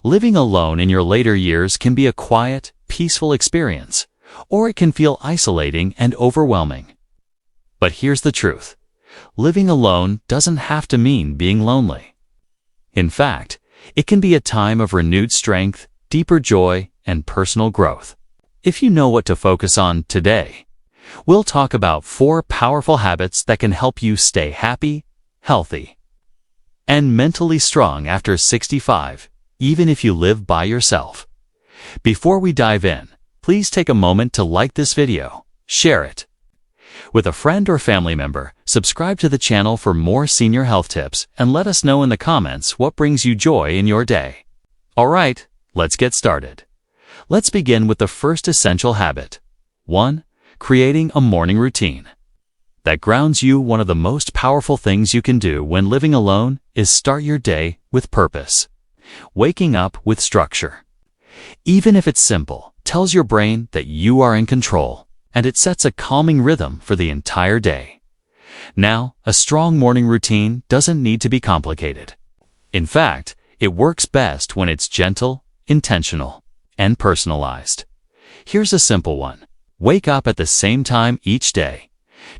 Living alone in your later years can be a quiet, peaceful experience, or it can feel isolating and overwhelming. But here's the truth. Living alone doesn't have to mean being lonely. In fact, it can be a time of renewed strength, deeper joy, and personal growth. If you know what to focus on today, we'll talk about 4 powerful habits that can help you stay happy, healthy, and mentally strong after 65, even if you live by yourself. Before we dive in, please take a moment to like this video, share it with a friend or family member, subscribe to the channel for more senior health tips, and let us know in the comments what brings you joy in your day. Alright, let's get started. Let's begin with the first essential habit. 1. Creating a morning routine that grounds you. One of the most powerful things you can do when living alone is start your day with purpose. Waking up with structure, even if it's simple, tells your brain that you are in control, and it sets a calming rhythm for the entire day. Now, a strong morning routine doesn't need to be complicated. In fact, it works best when it's gentle, intentional, and personalized. Here's a simple one. Wake up at the same time each day.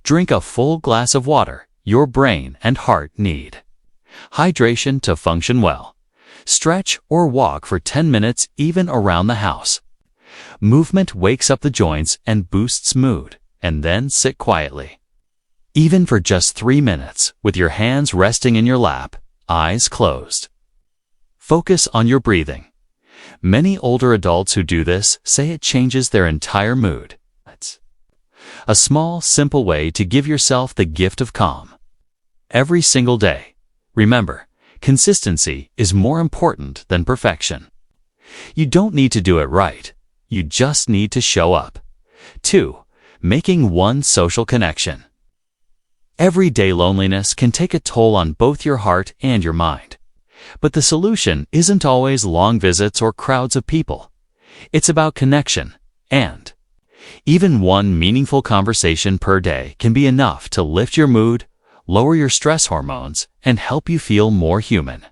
Drink a full glass of water your brain and heart need. Hydration to function well. Stretch or walk for 10 minutes even around the house. Movement wakes up the joints and boosts mood, and then sit quietly. Even for just 3 minutes, with your hands resting in your lap, eyes closed. Focus on your breathing. Many older adults who do this say it changes their entire mood. It's a small, simple way to give yourself the gift of calm. Every single day. Remember, consistency is more important than perfection. You don't need to do it right. You just need to show up. 2. Making one social connection. Everyday loneliness can take a toll on both your heart and your mind. But the solution isn't always long visits or crowds of people. It's about connection, and even one meaningful conversation per day can be enough to lift your mood, lower your stress hormones, and help you feel more human.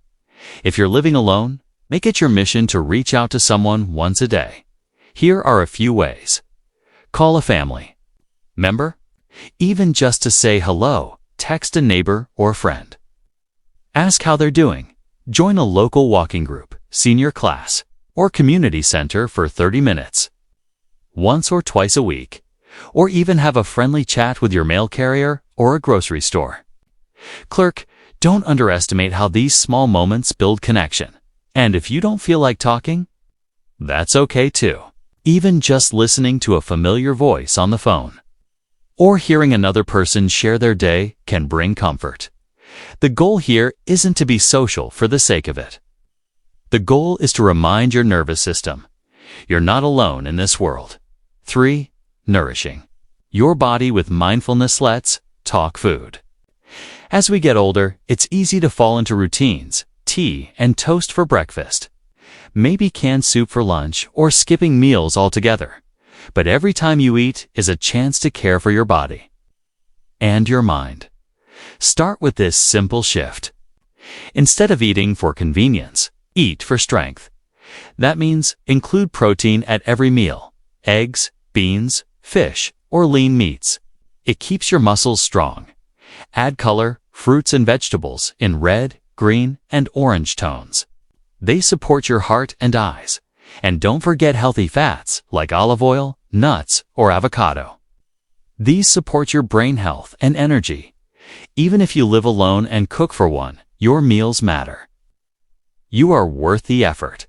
If you're living alone, make it your mission to reach out to someone once a day. Here are a few ways. Call a family member, even just to say hello. Text a neighbor or friend. Ask how they're doing. Join a local walking group, senior class, or community center for 30 minutes. Once or twice a week. Or even have a friendly chat with your mail carrier or a grocery store clerk. Don't underestimate how these small moments build connection. And if you don't feel like talking, that's okay too. Even just listening to a familiar voice on the phone or hearing another person share their day can bring comfort. The goal here isn't to be social for the sake of it. The goal is to remind your nervous system you're not alone in this world. 3. Nourishing your body with mindfulness. Let's talk food. As we get older, it's easy to fall into routines, tea and toast for breakfast, maybe canned soup for lunch, or skipping meals altogether. But every time you eat is a chance to care for your body and your mind. Start with this simple shift. Instead of eating for convenience, eat for strength. That means include protein at every meal: eggs, beans, fish, or lean meats. It keeps your muscles strong. Add color, fruits and vegetables in red, green, and orange tones. They support your heart and eyes. And don't forget healthy fats like olive oil, nuts, or avocado. These support your brain health and energy. Even if you live alone and cook for one, your meals matter. You are worth the effort.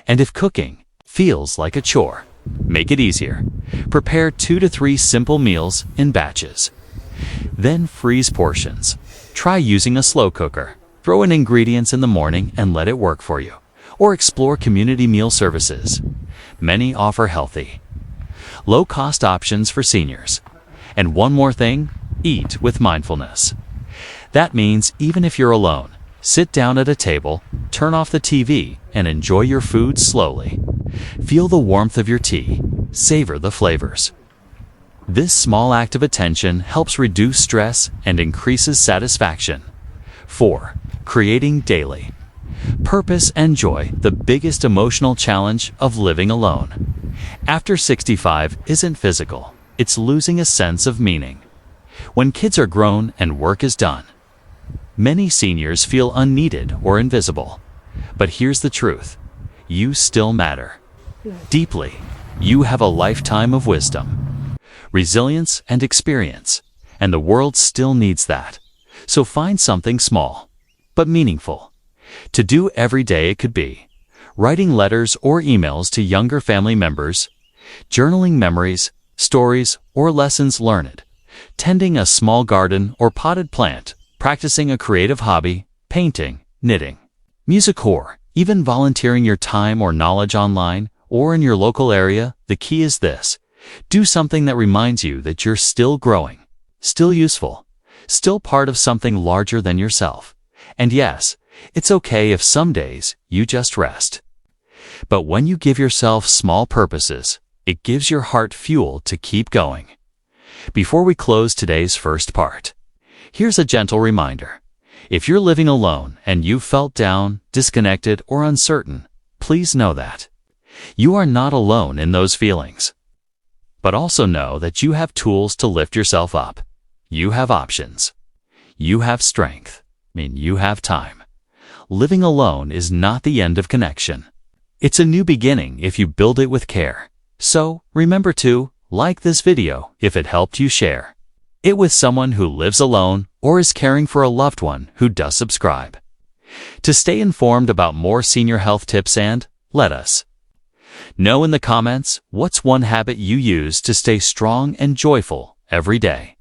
And if cooking feels like a chore, make it easier. Prepare 2 to 3 simple meals in batches. Then freeze portions. Try using a slow cooker. Throw in ingredients in the morning and let it work for you. Or explore community meal services. Many offer healthy, low-cost options for seniors. And one more thing, eat with mindfulness. That means even if you're alone, sit down at a table, turn off the TV, and enjoy your food slowly. Feel the warmth of your tea. Savor the flavors. This small act of attention helps reduce stress and increases satisfaction. 4. Creating daily Purpose and joy, the biggest emotional challenge of living alone. After 65 isn't physical, it's losing a sense of meaning. When kids are grown and work is done, many seniors feel unneeded or invisible. But here's the truth: you still matter. Deeply, you have a lifetime of wisdom, resilience, and experience, and the world still needs that. So find something small, but meaningful, to do every day. It could be writing letters or emails to younger family members, journaling memories, stories, or lessons learned, tending a small garden or potted plant, practicing a creative hobby, painting, knitting, music, or even volunteering your time or knowledge online or in your local area. The key is this: do something that reminds you that you're still growing, still useful, still part of something larger than yourself. And yes, it's okay if some days you just rest. But when you give yourself small purposes, it gives your heart fuel to keep going. Before we close today's first part, here's a gentle reminder. If you're living alone and you've felt down, disconnected, or uncertain, please know that you are not alone in those feelings. But also know that you have tools to lift yourself up. You have options. You have strength. You have time. Living alone is not the end of connection. It's a new beginning if you build it with care. So, remember to like this video if it helped you, share it with someone who lives alone or is caring for a loved one who does. Subscribe to stay informed about more senior health tips, and let us know in the comments what's one habit you use to stay strong and joyful every day.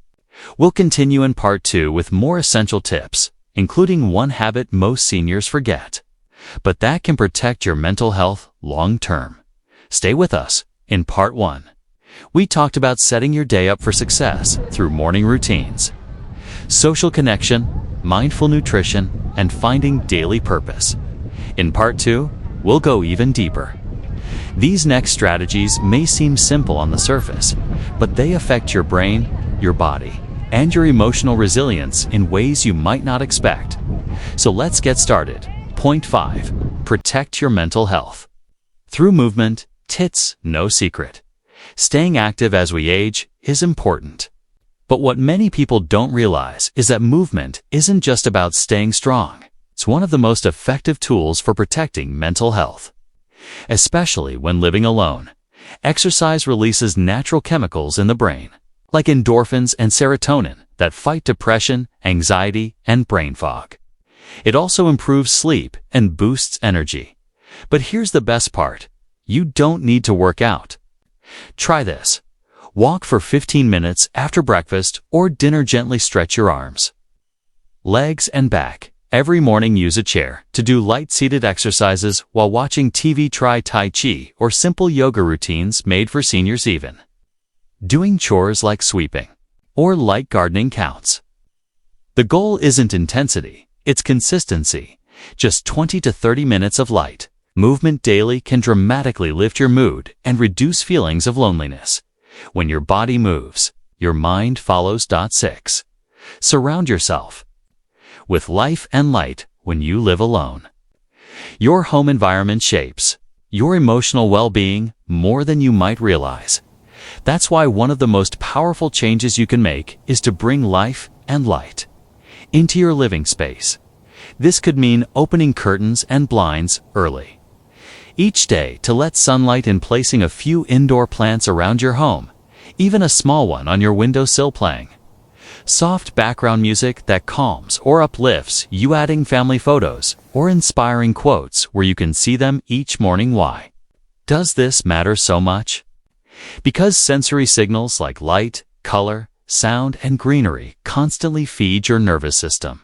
We'll continue in part 2 with more essential tips, including one habit most seniors forget, but that can protect your mental health long term. Stay with us. In part 1, we talked about setting your day up for success through morning routines, social connection, mindful nutrition, and finding daily purpose. In part 2, we'll go even deeper. These next strategies may seem simple on the surface, but they affect your brain, your body, and your emotional resilience in ways you might not expect. So let's get started. Point 5. Protect your mental health. Through movement, it's no secret. Staying active as we age is important. But what many people don't realize is that movement isn't just about staying strong. It's one of the most effective tools for protecting mental health. Especially when living alone, exercise releases natural chemicals in the brain, like endorphins and serotonin, that fight depression, anxiety, and brain fog. It also improves sleep and boosts energy. But here's the best part: you don't need to work out. Try this. Walk for 15 minutes after breakfast or dinner. Gently stretch your arms, legs, and back. Every morning, use a chair to do light seated exercises while watching TV. Try Tai Chi or simple yoga routines made for seniors. Even doing chores like sweeping or light gardening counts. The goal isn't intensity, it's consistency. Just 20 to 30 minutes of light movement daily can dramatically lift your mood and reduce feelings of loneliness. When your body moves, your mind follows. 6. Surround yourself with life and light. When you live alone, your home environment shapes your emotional well-being more than you might realize. That's why one of the most powerful changes you can make is to bring life and light into your living space. This could mean opening curtains and blinds early each day to let sunlight in, placing a few indoor plants around your home, even a small one on your windowsill, playing soft background music that calms or uplifts you, adding family photos or inspiring quotes where you can see them each morning. Why does this matter so much? Because sensory signals like light, color, sound, and greenery constantly feed your nervous system.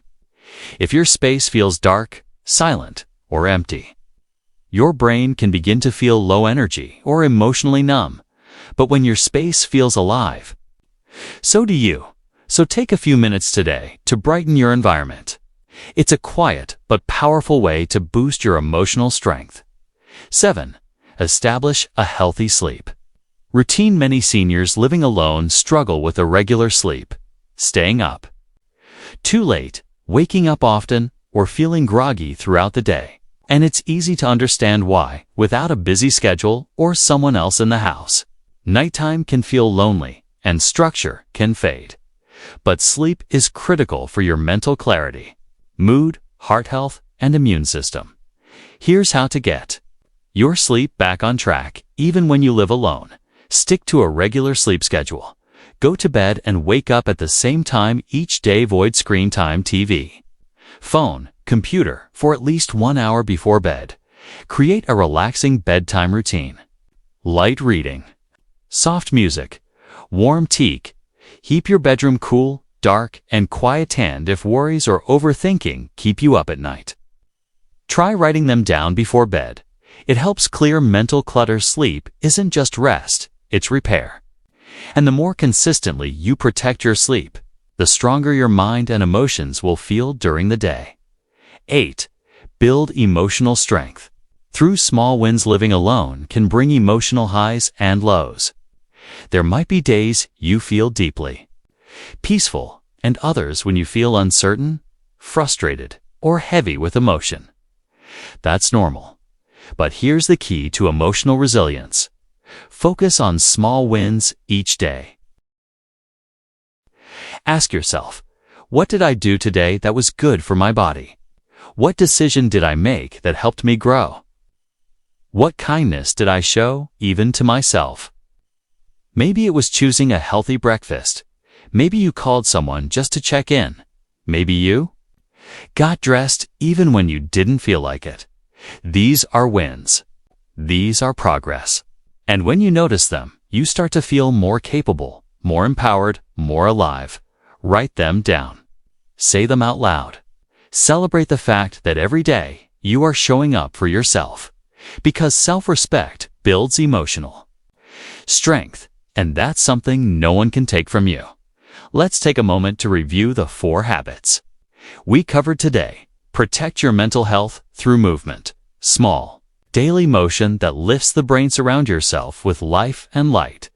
If your space feels dark, silent, or empty, your brain can begin to feel low energy or emotionally numb. But when your space feels alive, so do you. So take a few minutes today to brighten your environment. It's a quiet but powerful way to boost your emotional strength. 7. Establish a healthy sleep routine. Many seniors living alone struggle with irregular sleep, staying up too late, waking up often, or feeling groggy throughout the day. And it's easy to understand why, without a busy schedule or someone else in the house. Nighttime can feel lonely, and structure can fade. But sleep is critical for your mental clarity, mood, heart health, and immune system. Here's how to get your sleep back on track, even when you live alone. Stick to a regular sleep schedule. Go to bed and wake up at the same time each day. Avoid screen time, TV, phone, computer for at least 1 hour before bed. Create a relaxing bedtime routine. Light reading, soft music, warm tea. Keep your bedroom cool, dark, and quiet. And if worries or overthinking keep you up at night, try writing them down before bed. It helps clear mental clutter. Sleep isn't just rest, it's repair. And the more consistently you protect your sleep, the stronger your mind and emotions will feel during the day. 8. Build emotional strength. Through small wins, living alone can bring emotional highs and lows. There might be days you feel deeply peaceful, and others when you feel uncertain, frustrated, or heavy with emotion. That's normal. But here's the key to emotional resilience. Focus on small wins each day. Ask yourself, what did I do today that was good for my body? What decision did I make that helped me grow? What kindness did I show, even to myself? Maybe it was choosing a healthy breakfast. Maybe you called someone just to check in. Maybe you got dressed even when you didn't feel like it. These are wins. These are progress. And when you notice them, you start to feel more capable, more empowered, more alive. Write them down. Say them out loud. Celebrate the fact that every day you are showing up for yourself. Because self-respect builds emotional strength, and that's something no one can take from you. Let's take a moment to review the 4 habits we covered today. Protect your mental health through movement. Small, daily motion that lifts the brain. Surround yourself with life and light.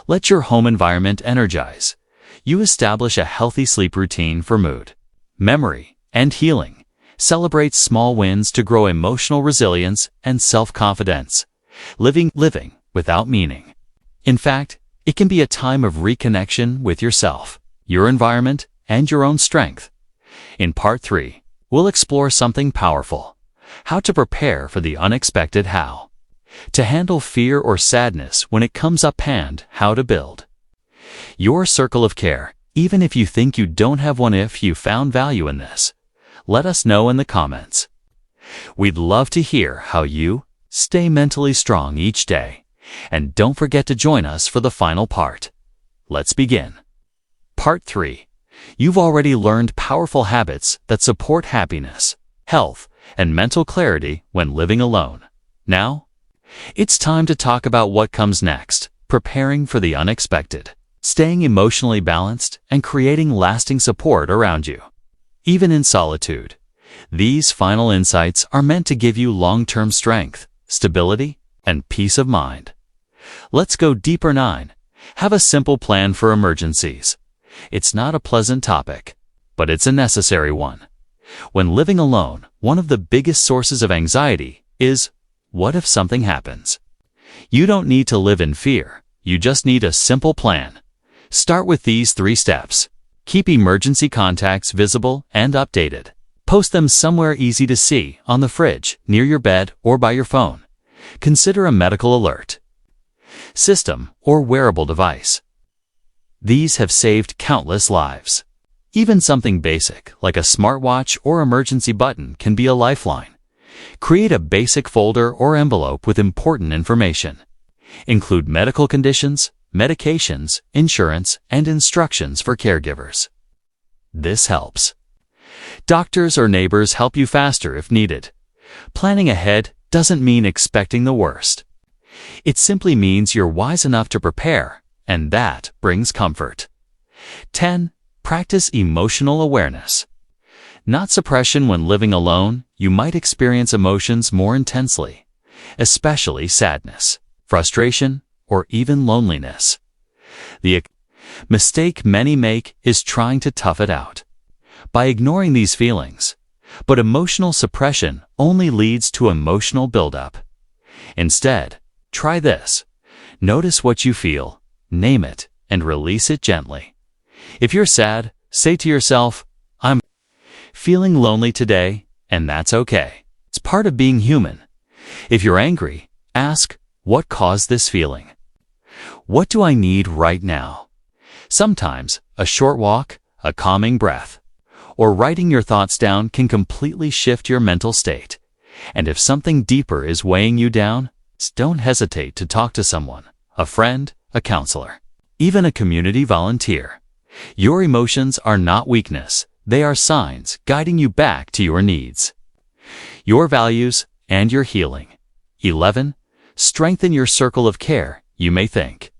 Let your home environment energize. You establish a healthy sleep routine for mood, memory, and healing. Celebrate small wins to grow emotional resilience and self-confidence. Living without meaning. In fact, it can be a time of reconnection with yourself, your environment, and your own strength. In Part 3, we'll explore something powerful: how to prepare for the unexpected, how to handle fear or sadness when it comes up, and how to build your circle of care, even if you think you don't have one. If you found value in this, let us know in the comments. We'd love to hear how you stay mentally strong each day. And don't forget to join us for the final part. Let's begin. Part 3. You've already learned powerful habits that support happiness, health, and mental clarity when living alone. Now, it's time to talk about what comes next: preparing for the unexpected, staying emotionally balanced, and creating lasting support around you, even in solitude. These final insights are meant to give you long-term strength, stability, and peace of mind. Let's go deeper. 9. Have a simple plan for emergencies. It's not a pleasant topic, but it's a necessary one. When living alone, one of the biggest sources of anxiety is, what if something happens? You don't need to live in fear. You just need a simple plan. Start with these 3 steps. Keep emergency contacts visible and updated. Post them somewhere easy to see, on the fridge, near your bed, or by your phone. Consider a medical alert system or wearable device. These have saved countless lives. Even something basic, like a smartwatch or emergency button, can be a lifeline. Create a basic folder or envelope with important information. Include medical conditions, medications, insurance, and instructions for caregivers. This helps doctors or neighbors help you faster if needed. Planning ahead doesn't mean expecting the worst. It simply means you're wise enough to prepare, and that brings comfort. 10. Practice emotional awareness. Not suppression. When living alone, you might experience emotions more intensely, especially sadness, frustration, or even loneliness. The mistake many make is trying to tough it out. By ignoring these feelings, But emotional suppression only leads to emotional buildup. Instead, try this. Notice what you feel, name it, and release it gently. If you're sad, say to yourself, "I'm feeling lonely today," and that's okay. It's part of being human. If you're angry, ask, "What caused this feeling? What do I need right now?" Sometimes, a short walk, a calming breath, or writing your thoughts down can completely shift your mental state. And if something deeper is weighing you down, don't hesitate to talk to someone, a friend, a counselor, even a community volunteer. Your emotions are not weakness. They are signs guiding you back to your needs, your values, and your healing. 11. Strengthen your circle of care. You may think,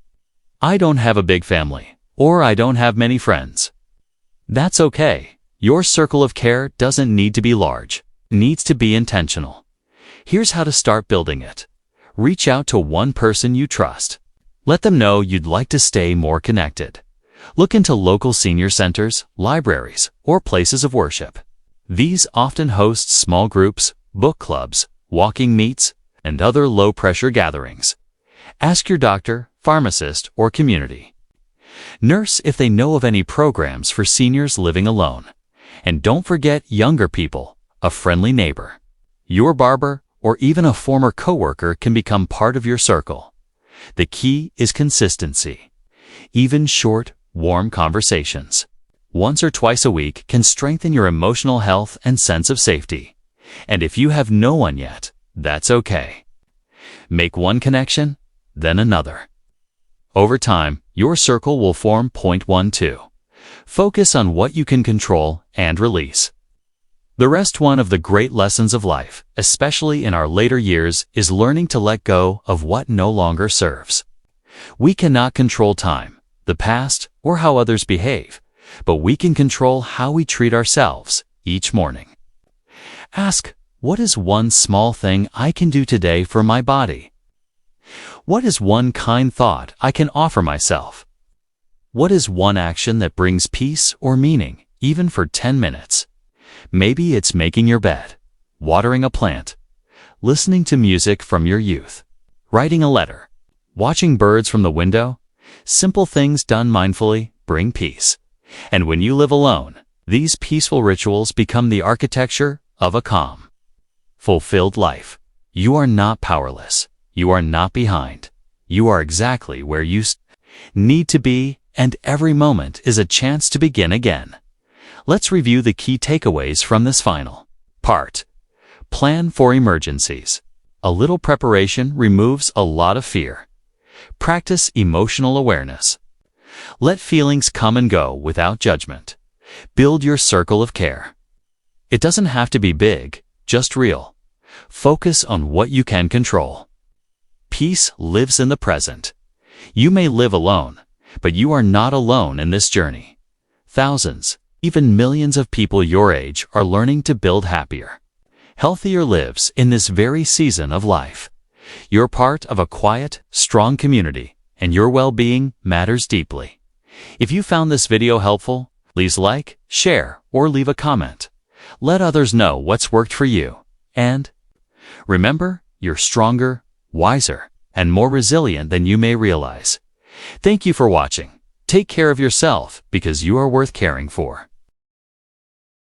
"I don't have a big family," or "I don't have many friends." That's okay. Your circle of care doesn't need to be large. It needs to be intentional. Here's how to start building it. Reach out to one person you trust. Let them know you'd like to stay more connected. Look into local senior centers, libraries, or places of worship. These often host small groups, book clubs, walking meets, and other low-pressure gatherings. Ask your doctor, pharmacist, or community nurse if they know of any programs for seniors living alone. And don't forget younger people, a friendly neighbor, your barber, or even a former coworker can become part of your circle. The key is consistency. Even short, warm conversations, once or twice a week, can strengthen your emotional health and sense of safety. And if you have no one yet, that's okay. Make one connection, then another. Over time, your circle will form. 12. Focus on what you can control and release. The rest one of the great lessons of life, especially in our later years, is learning to let go of what no longer serves. We cannot control time, the past, or how others behave, but we can control how we treat ourselves each morning. Ask, what is one small thing I can do today for my body? What is one kind thought I can offer myself? What is one action that brings peace or meaning, even for 10 minutes? Maybe it's making your bed, watering a plant, listening to music from your youth, writing a letter, watching birds from the window. Simple things done mindfully bring peace. And when you live alone, these peaceful rituals become the architecture of a calm, fulfilled life. You are not powerless. You are not behind. You are exactly where you need to be, and every moment is a chance to begin again. Let's review the key takeaways from this final part. Plan for emergencies. A little preparation removes a lot of fear. Practice emotional awareness. Let feelings come and go without judgment. Build your circle of care. It doesn't have to be big, just real. Focus on what you can control. Peace lives in the present. You may live alone, but you are not alone in this journey. Thousands, even millions of people your age are learning to build happier, healthier lives in this very season of life. You're part of a quiet, strong community, and your well-being matters deeply. If you found this video helpful, please like, share, or leave a comment. Let others know what's worked for you. And remember, you're stronger, wiser, and more resilient than you may realize. Thank you for watching. Take care of yourself because you are worth caring for.